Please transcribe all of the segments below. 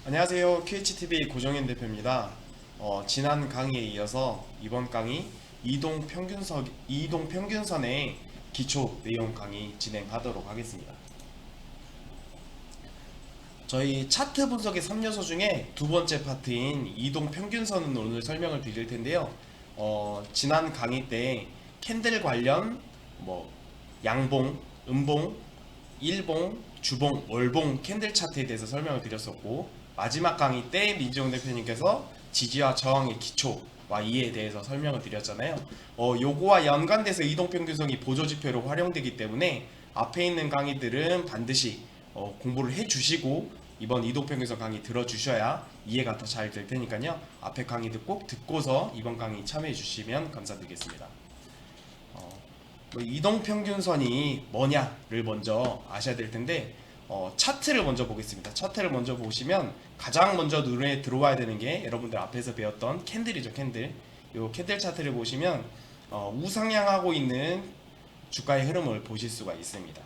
안녕하세요. QHTV 고정현 대표입니다. 지난 강의에 이어서 이번 강의 이동 평균선의 기초 내용 강의 진행하도록 하겠습니다. 저희 차트 분석의 3요소 중에 두 번째 파트인 이동 평균선은 오늘 설명을 드릴 텐데요. 지난 강의 때 캔들 관련 양봉, 음봉, 일봉, 주봉, 월봉 캔들 차트에 대해서 설명을 드렸었고, 마지막 강의 때 민지용 대표님께서 지지와 저항의 기초와 이에 대해서 설명을 드렸잖아요. 요거와 연관돼서 이동평균선이 보조지표로 활용되기 때문에 앞에 있는 강의들은 반드시 공부를 해주시고 이번 이동평균선 강의 들어주셔야 이해가 더 잘 될 테니까요. 앞에 강의들 꼭 듣고서 이번 강의 참여해 주시면 감사드리겠습니다. 이동평균선이 뭐냐를 먼저 아셔야 될 텐데, 차트를 먼저 보겠습니다. 차트를 먼저 보시면 가장 먼저 눈에 들어와야 되는 게 여러분들 앞에서 배웠던 캔들이죠. 캔들. 이 캔들 차트를 보시면 우상향하고 있는 주가의 흐름을 보실 수가 있습니다.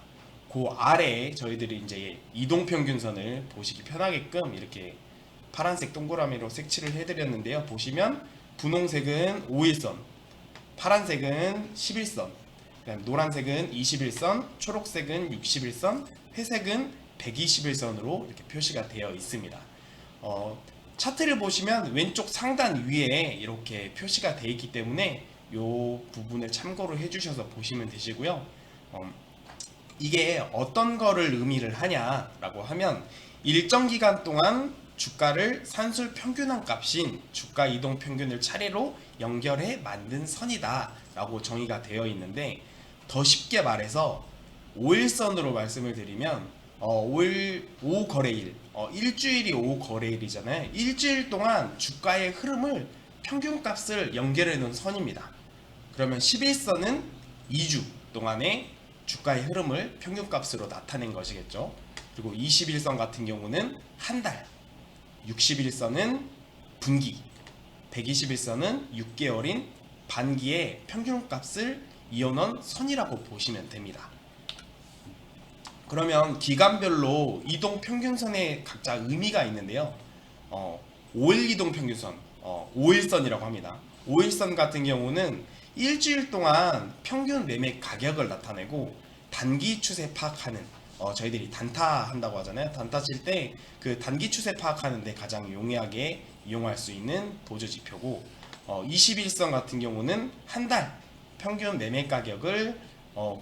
그 아래에 저희들이 이제 이동평균선을 보시기 편하게끔 이렇게 파란색 동그라미로 색칠을 해드렸는데요. 보시면 분홍색은 5일선, 파란색은 11선, 노란색은 21선, 초록색은 61선, 회색은 121선으로 이렇게 표시가 되어 있습니다. 차트를 보시면 왼쪽 상단 위에 이렇게 표시가 되어 있기 때문에 이 부분을 참고를 해주셔서 보시면 되시고요. 이게 어떤 거를 의미를 하냐라고 하면 일정 기간 동안 주가를 산술 평균한 값인 주가 이동 평균을 차례로 연결해 만든 선이다 라고 정의가 되어 있는데, 더 쉽게 말해서 5일선으로 말씀을 드리면 5거래일, 일주일이 5거래일이잖아요. 일주일 동안 주가의 흐름을 평균값을 연결해 놓은 선입니다. 그러면 11선은 2주 동안의 주가의 흐름을 평균값으로 나타낸 것이겠죠. 그리고 21선 같은 경우는 한 달, 61선은 분기, 121선은 6개월인 반기의 평균값을 이어놓은 선이라고 보시면 됩니다. 그러면 기간별로 이동 평균선에 각자 의미가 있는데요. 5일 이동 평균선, 5일선이라고 합니다. 5일선 같은 경우는 일주일 동안 평균 매매 가격을 나타내고 단기 추세 파악하는, 저희들이 단타 한다고 하잖아요. 단타 칠 때 그 단기 추세 파악하는데 가장 용이하게 이용할 수 있는 보조 지표고, 21선 같은 경우는 한 달 평균 매매 가격을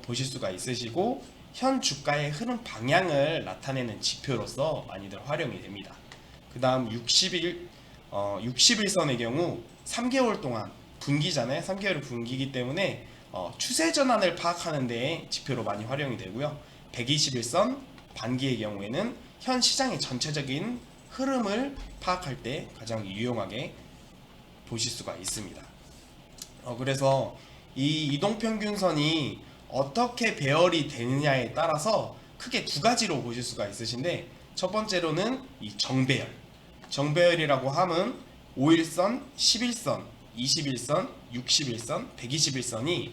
보실 수가 있으시고, 현 주가의 흐름 방향을 나타내는 지표로서 많이들 활용이 됩니다. 그 다음 61선의 경우 3개월 동안 분기잖아요. 3개월이 분기이기 때문에 추세 전환을 파악하는 데 지표로 많이 활용이 되고요. 121선 반기의 경우에는 현 시장의 전체적인 흐름을 파악할 때 가장 유용하게 보실 수가 있습니다. 그래서 이 이동평균선이 어떻게 배열이 되느냐에 따라서 크게 두 가지로 보실 수가 있으신데, 첫 번째로는 이 정배열이라고 하면 5일선, 11선, 21선, 61선, 121선이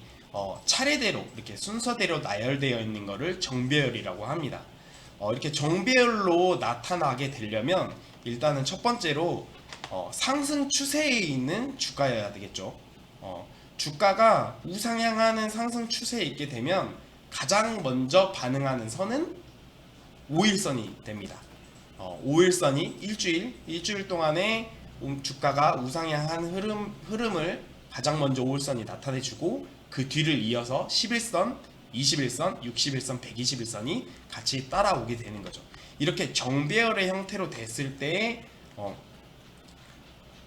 차례대로 이렇게 순서대로 나열되어 있는 것을 정배열이라고 합니다. 이렇게 정배열로 나타나게 되려면 일단은 첫 번째로 상승 추세에 있는 주가여야 되겠죠. 주가가 우상향하는 상승 추세에 있게 되면 가장 먼저 반응하는 선은 5일선이 됩니다. 5일선이 일주일 동안에 주가가 우상향한 흐름을 가장 먼저 5일선이 나타내주고, 그 뒤를 이어서 11선, 21선, 61선, 121선이 같이 따라오게 되는 거죠. 이렇게 정배열의 형태로 됐을 때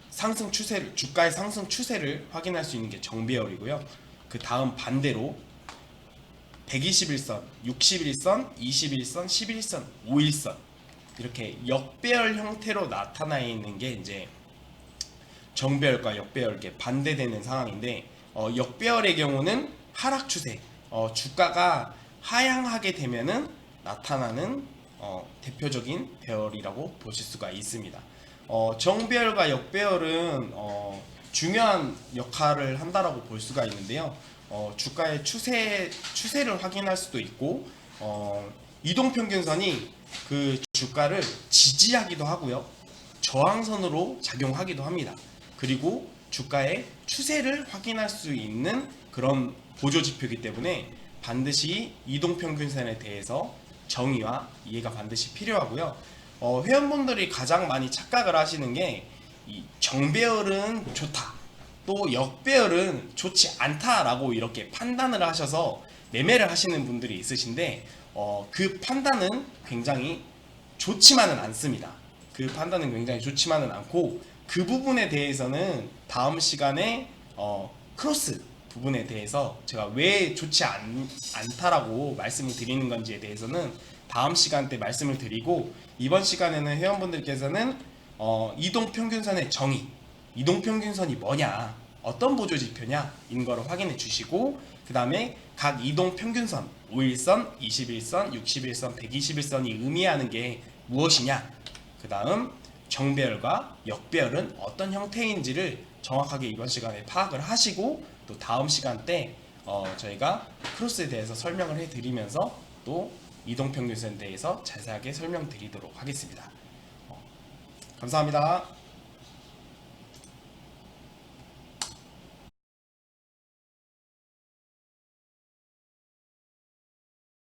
상승 추세를, 주가의 상승 추세를 확인할 수 있는 게 정배열이고요. 그 다음 반대로 121선, 61선, 21선, 11선, 5일선 이렇게 역배열 형태로 나타나 있는 게 이제 정배열과 역배열에 반대되는 상황인데, 역배열의 경우는 하락 추세, 주가가 하향하게 되면은 나타나는 대표적인 배열이라고 보실 수가 있습니다. 정배열과 역배열은 중요한 역할을 한다라고 볼 수가 있는데요. 주가의 추세를 확인할 수도 있고, 이동평균선이 그 주가를 지지하기도 하고요. 저항선으로 작용하기도 합니다. 그리고 주가의 추세를 확인할 수 있는 그런 보조지표이기 때문에 반드시 이동평균선에 대해서 정의와 이해가 반드시 필요하고요. 회원분들이 가장 많이 착각을 하시는 게 이 정배열은 좋다, 또 역배열은 좋지 않다라고 이렇게 판단을 하셔서 매매를 하시는 분들이 있으신데 그 판단은 굉장히 좋지만은 않습니다. 그 판단은 굉장히 좋지만은 않고 그 부분에 대해서는 다음 시간에 크로스 부분에 대해서 제가 왜 좋지 않다라고 말씀을 드리는 건지에 대해서는 다음 시간 때 말씀을 드리고, 이번 시간에는 회원분들께서는 이동평균선의 정의, 이동평균선이 뭐냐, 어떤 보조지표냐 인 거를 확인해 주시고, 그 다음에 각 이동평균선 5일선, 21선, 61선, 121선이 의미하는 게 무엇이냐, 그 다음 정배열과 역배열은 어떤 형태인지를 정확하게 이번 시간에 파악을 하시고, 또 다음 시간 때 저희가 크로스에 대해서 설명을 해드리면서 또 이동평균선에 대해서 자세하게 설명드리도록 하겠습니다. 감사합니다.